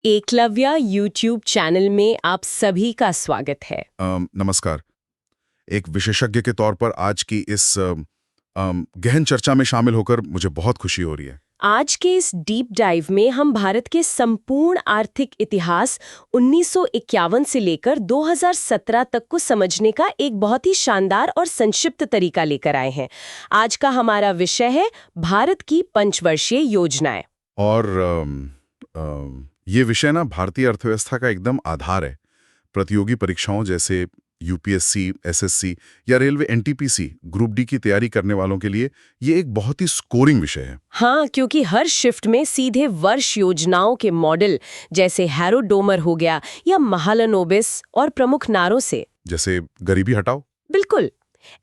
Eklavya YouTube channel में आप सभी का स्वागत है। नमस्कार। एक विशेषज्ञ के तौर पर आज की इस गहन चर्चा में शामिल होकर मुझे बहुत खुशी हो रही है। आज के इस डीप डाइव में हम भारत के संपूर्ण आर्थिक इतिहास 1951 से लेकर 2017 तक को समझने का एक बहुत ही शानदार और संक्षिप्त तरीका लेकर आए हैं। आज का हमारा विषय है भारत की पंचवर्षीय योजनाएं। और ये विषय ना भारतीय अर्थव्यवस्था का एकदम आधार है। प्रतियोगी परीक्षाओं जैसे यूपीएससी, एसएससी या रेलवे एनटीपीसी ग्रुप डी की तैयारी करने वालों के लिए ये एक बहुत ही स्कोरिंग विषय है। हाँ, क्योंकि हर शिफ्ट में सीधे वर्ष योजनाओं के मॉडल जैसे हैरोडोमर हो गया या महालनोबिस और प्रमुख नारों से, जैसे गरीबी हटाओ, बिल्कुल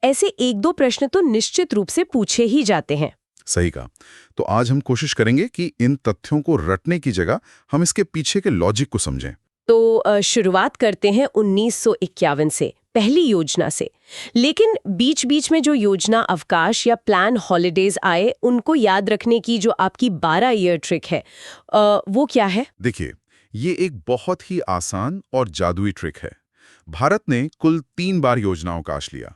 ऐसे एक दो प्रश्न तो निश्चित रूप से पूछे ही जाते हैं। सही कहा। तो आज हम कोशिश करेंगे कि इन तथ्यों को रटने की जगह हम इसके पीछे के लॉजिक को समझें। तो शुरुआत करते हैं 1951 से, पहली योजना से। लेकिन बीच बीच में जो योजना अवकाश या प्लान हॉलिडेज आए, उनको याद रखने की जो आपकी 12 ईयर ट्रिक है, वो क्या है? देखिए, ये एक बहुत ही आसान और जादुई ट्रिक है। भारत ने कुल 3 बार योजना अवकाश लिया।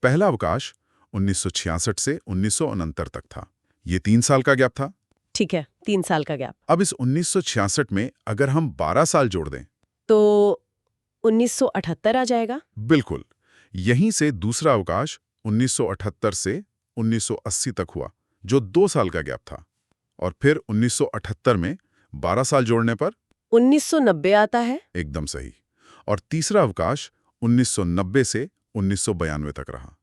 पहला अवकाश 1966 से 1969 तक था। ये 3 साल का गैप था। ठीक है, 3 साल का गैप। अब इस 1966 में अगर हम 12 साल जोड़ दें तो 1978 आ जाएगा। बिल्कुल। यहीं से दूसरा अवकाश 1978 से 1980 तक हुआ, जो 2 साल का गैप था। और फिर 1978 में 12 साल जोड़ने पर 1990 आता है। एकदम सही। और तीसरा अवकाश 1990 से 1992 तक रहा।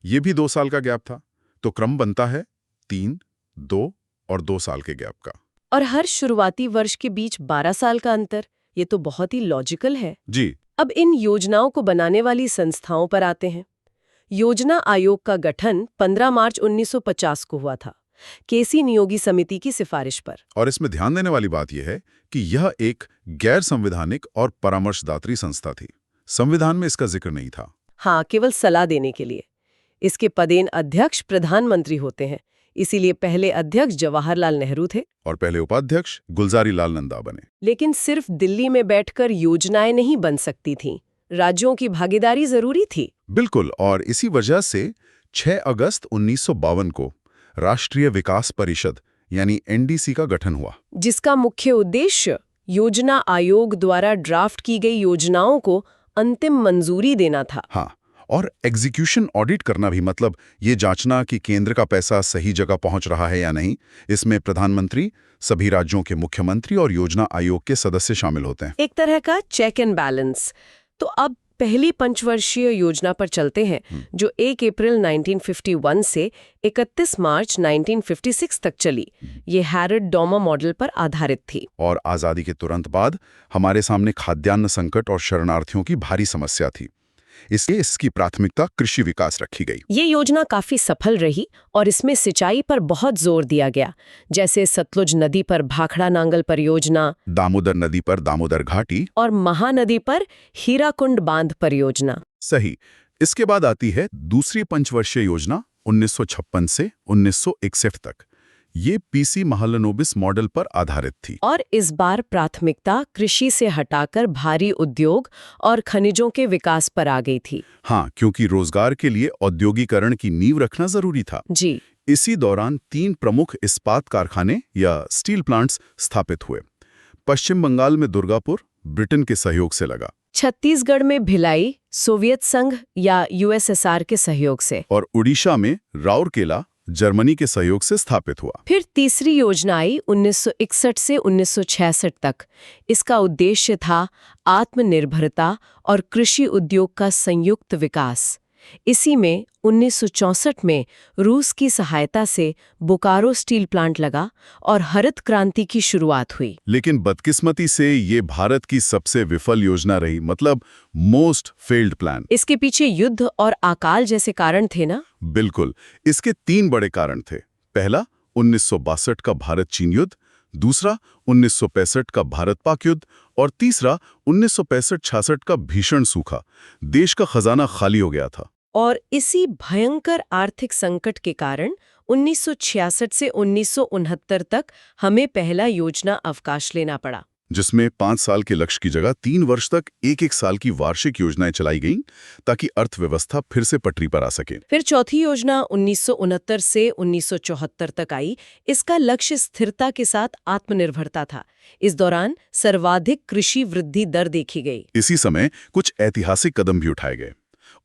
ये भी 2 साल का गैप था। तो क्रम बनता है 3, 2 और 2 साल के गैप का। और हर शुरुआती वर्ष के बीच 12 साल का अंतर, ये तो बहुत ही लॉजिकल है। जी। अब इन योजनाओं को बनाने वाली संस्थाओं पर आते हैं। योजना आयोग का गठन 15 मार्च 1950 को हुआ था, केसी नियोगी समिति की सिफारिश पर। और इसमें ध्यान देने वाली बात यह है कि यह एक गैर संवैधानिक और परामर्शदात्री संस्था थी। संविधान में इसका जिक्र नहीं था। हाँ, केवल सलाह देने के लिए। इसके पदेन अध्यक्ष प्रधानमंत्री होते हैं, इसीलिए पहले अध्यक्ष जवाहरलाल नेहरू थे और पहले उपाध्यक्ष गुलजारी लाल नंदा बने। लेकिन सिर्फ दिल्ली में बैठकर योजनाएं नहीं बन सकती थीं, राज्यों की भागीदारी जरूरी थी। बिल्कुल। और इसी वजह से 6 अगस्त 1952 को राष्ट्रीय विकास परिषद यानी एनडीसी का गठन हुआ, जिसका मुख्य उद्देश्य योजना आयोग द्वारा ड्राफ्ट की गई योजनाओं को अंतिम मंजूरी देना था। हाँ, और एग्जीक्यूशन ऑडिट करना भी, मतलब ये जांचना कि केंद्र का पैसा सही जगह पहुंच रहा है या नहीं। इसमें प्रधानमंत्री, सभी राज्यों के मुख्यमंत्री और योजना आयोग के सदस्य शामिल होते हैं। एक तरह का चेक एंड बैलेंस। तो अब पहली पंचवर्षीय योजना पर चलते हैं, जो 1 अप्रैल 1951 से 31 मार्च 1956 तक चली। ये हैरोड-डोमर मॉडल पर आधारित थी। और आज़ादी के तुरंत बाद हमारे सामने खाद्यान्न संकट और शरणार्थियों की भारी समस्या थी, इसलिए इसकी प्राथमिकता कृषि विकास रखी गई। ये योजना काफी सफल रही और इसमें सिंचाई पर बहुत जोर दिया गया, जैसे सतलुज नदी पर भाखड़ा नांगल परियोजना, दामोदर नदी पर दामोदर घाटी और महानदी पर हीराकुंड बांध परियोजना। सही। इसके बाद आती है दूसरी पंचवर्षीय योजना 1956 से 1961 तक। ये पीसी महालनोबिस मॉडल पर आधारित थी। और इस बार प्राथमिकता कृषि से हटाकर भारी उद्योग और खनिजों के विकास पर आ गई थी। हाँ, क्योंकि रोजगार के लिए औद्योगिकरण की नींव रखना जरूरी था। जी। इसी दौरान 3 प्रमुख इस्पात कारखाने या स्टील प्लांट्स स्थापित हुए। पश्चिम बंगाल में दुर्गापुर ब्रिटेन के सहयोग से लगा, छत्तीसगढ़ में भिलाई सोवियत संघ या यूएसएसआर के सहयोग से, और उड़ीसा में राउरकेला जर्मनी के सहयोग से स्थापित हुआ। फिर तीसरी योजना आई 1961 से 1966 तक। इसका उद्देश्य था आत्मनिर्भरता और कृषि उद्योग का संयुक्त विकास। इसी में 1964 में रूस की सहायता से बोकारो स्टील प्लांट लगा और हरित क्रांति की शुरुआत हुई। लेकिन बदकिस्मती से ये भारत की सबसे विफल योजना रही, मतलब मोस्ट फेल्ड प्लान। इसके पीछे युद्ध और अकाल जैसे कारण थे ना? बिल्कुल। इसके 3 बड़े कारण थे। पहला 1962 का भारत चीन युद्ध, दूसरा 1965 का भारत पाक युद्ध और तीसरा 1965-66 का भीषण सूखा। देश का खजाना खाली हो गया था। और इसी भयंकर आर्थिक संकट के कारण 1966 से 1969 तक हमें पहला योजना अवकाश लेना पड़ा। जिसमें 5 साल के लक्ष्य की जगह 3 वर्ष तक एक साल की वार्षिक योजनाएं चलाई गईं ताकि अर्थव्यवस्था फिर से पटरी पर आ सके। फिर चौथी योजना 1969 से 1974 तक आई। इसका लक्ष्य स्थिरता के साथ आत्मनिर्भरता था। इस दौरान सर्वाधिक कृषि वृद्धि दर देखी गई। इसी समय कुछ ऐतिहासिक कदम भी उठाए गए।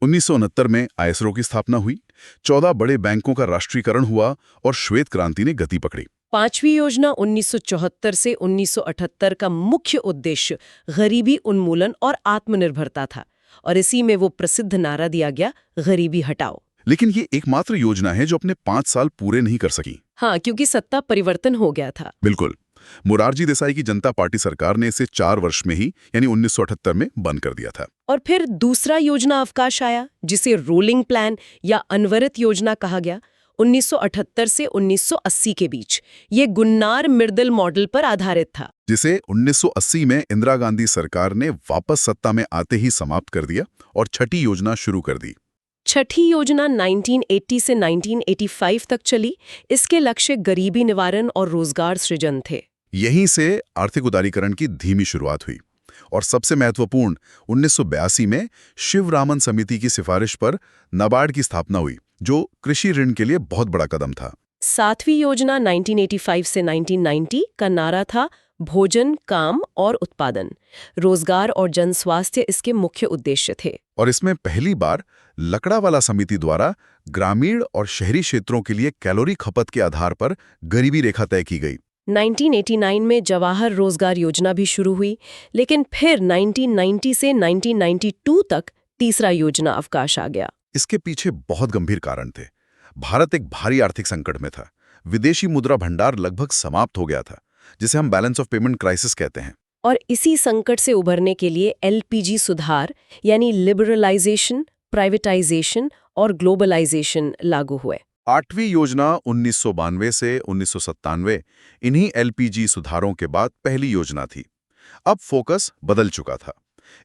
1969 में आईएसआरओ की स्थापना हुई, 14 बड़े बैंकों का राष्ट्रीयकरण हुआ और श्वेत क्रांति ने गति पकड़ी। पांचवी योजना 1974 से 1978 का मुख्य उद्देश्य गरीबी उन्मूलन और आत्मनिर्भरता था, और इसी में वो प्रसिद्ध नारा दिया गया, गरीबी हटाओ। लेकिन ये एकमात्र योजना है जो अपने 5 साल पूरे नहीं कर सकी। हाँ, क्योंकि सत्ता परिवर्तन हो गया था। बिल्कुल। मोरारजी देसाई की जनता पार्टी सरकार ने इसे 4 वर्ष में ही यानी 1978 में बंद कर दिया था। और फिर दूसरा योजना अवकाश आया, जिसे रोलिंग प्लान या अनवरत योजना कहा गया। 1978 से 1980 के बीच ये गुन्नार मिर्दल मॉडल पर आधारित था, जिसे 1980 में इंदिरा गांधी सरकार ने वापस सत्ता में आते ही समाप्त कर दिया और छठी योजना शुरू कर दी। छठी योजना 1980 से 1985 तक चली। इसके लक्ष्य गरीबी निवारण और रोजगार सृजन थे। यहीं से आर्थिक उदारीकरण की धीमी शुरुआत हुई और सबसे महत्वपूर्ण 1982 में शिवरामन समिति की सिफारिश पर नाबार्ड की स्थापना हुई, जो कृषि ऋण के लिए बहुत बड़ा कदम था। सातवीं योजना 1985 से 1990 का नारा था, भोजन, काम और उत्पादन। रोजगार और जन स्वास्थ्य इसके मुख्य उद्देश्य थे। और इसमें पहली बार लकड़ावाला समिति द्वारा ग्रामीण और शहरी क्षेत्रों के लिए कैलोरी खपत के आधार पर गरीबी रेखा तय की गई। 1989 में जवाहर रोजगार योजना भी शुरू हुई, लेकिन फिर 1990 से 1992 तक तीसरा योजना अवकाश आ गया। इसके पीछे बहुत गंभीर कारण थे। भारत एक भारी आर्थिक संकट में था। विदेशी मुद्रा भंडार लगभग समाप्त हो गया था, जिसे हम बैलेंस ऑफ पेमेंट क्राइसिस कहते हैं। और इसी संकट से उभरने के लिए एलपीजी सुधार यानी लिबरलाइजेशन, प्राइवेटाइजेशन और ग्लोबलाइजेशन लागू हुए। 8वीं योजना 1992 से 1997 इन्हीं एलपीजी सुधारों के बाद पहली योजना थी। अब फोकस बदल चुका था।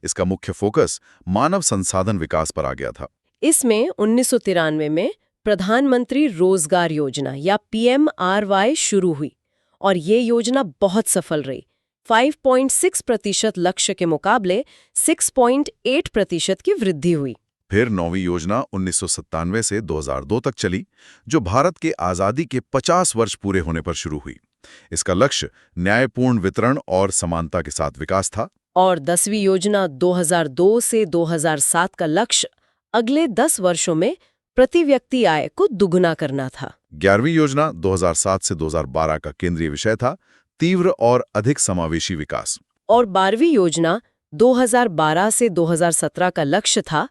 इसका मुख्य फोकस मानव संसाधन विकास पर आ गया था। इसमें 1993 में प्रधानमंत्री रोजगार योजना या PMRY शुरू हुई, और ये योजना बहुत सफल रही। 5.6% लक्ष्य के मुकाबले 6.8% की वृद्धि हुई। फिर 9वीं योजना 1997 से 2002 तक चली, जो भारत के आज़ादी के 50 वर्ष पूरे होने पर शुरू हुई। इसका लक्ष्य न्यायपूर्ण वितरण और समानता के साथ विकास था। और 10वीं योजना 2002 से 2007 का लक्ष्य अगले 10 वर्षों में प्रति व्यक्ति आय को दुगुना करना था। 11वीं योजना 2007 से 2012 का केंद्रीय विषय था, तीव्र और अधिक समावेशी विकास। और 12वीं योजना 2012 से 2017 का लक्ष्य था,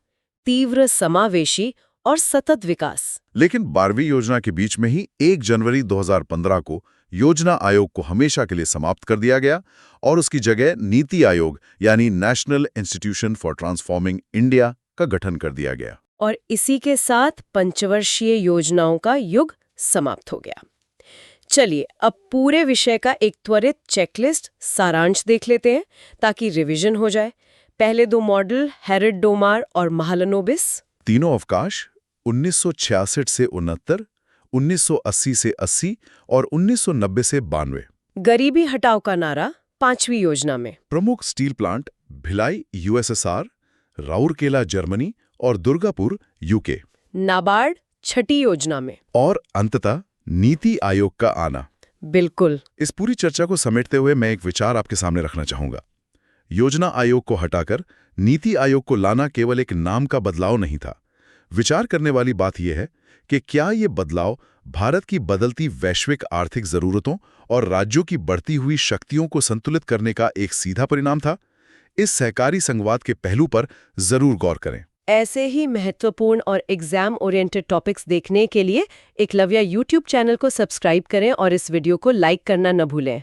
तीव्र, समावेशी और सतत विकास। लेकिन 12वीं योजना के बीच में ही 1 जनवरी 2015 को योजना आयोग को हमेशा के लिए समाप्त कर दिया गया और उसकी जगह नीति आयोग यानी national institution for transforming India का गठन कर दिया गया। और इसी के साथ पंचवर्षीय योजनाओं का युग समाप्त हो गया। चलिए अब पूरे विषय का एक त्वरित चेकलिस्ट सारांश देख लेते हैं ताकि रिवीजन हो जाए। पहले 2 मॉडल हेरिड-डोमार और महालनोबिस। तीनों अवकाश 1966 से 69, 1980 से 80 और 1990 से 92। गरीबी हटाओ का नारा 5वीं योजना में। प्रमुख steel plant Bhilai USSR, Rourkela Germany और दुर्गापुर UK। नाबार्ड 6ठी योजना में। और अंततः नीति आयोग का आना। बिल्कुल। इस पूरी चर्चा को समेटते हुए मैं एक विचार आपके सामने रखना चाहूंगा। योजना आयोग को हटाकर नीति आयोग को लाना केवल एक नाम का बदलाव नहीं था। विचार करने वाली बात यह है कि क्या ये बदलाव भारत की बदलती वैश्विक आर्थिक जरूरतों और राज्यों की बढ़ती हुई शक्तियों को संतुलित करने का एक सीधा परिणाम था? इस सहकारी संघवाद के पहलू पर जरूर गौर करें। ऐसे ही महत्वपूर्ण और एग्जाम ओरिएंटेड टॉपिक्स देखने के लिए एकलव्य YouTube चैनल को सब्सक्राइब करें और इस वीडियो को लाइक करना न भूलें।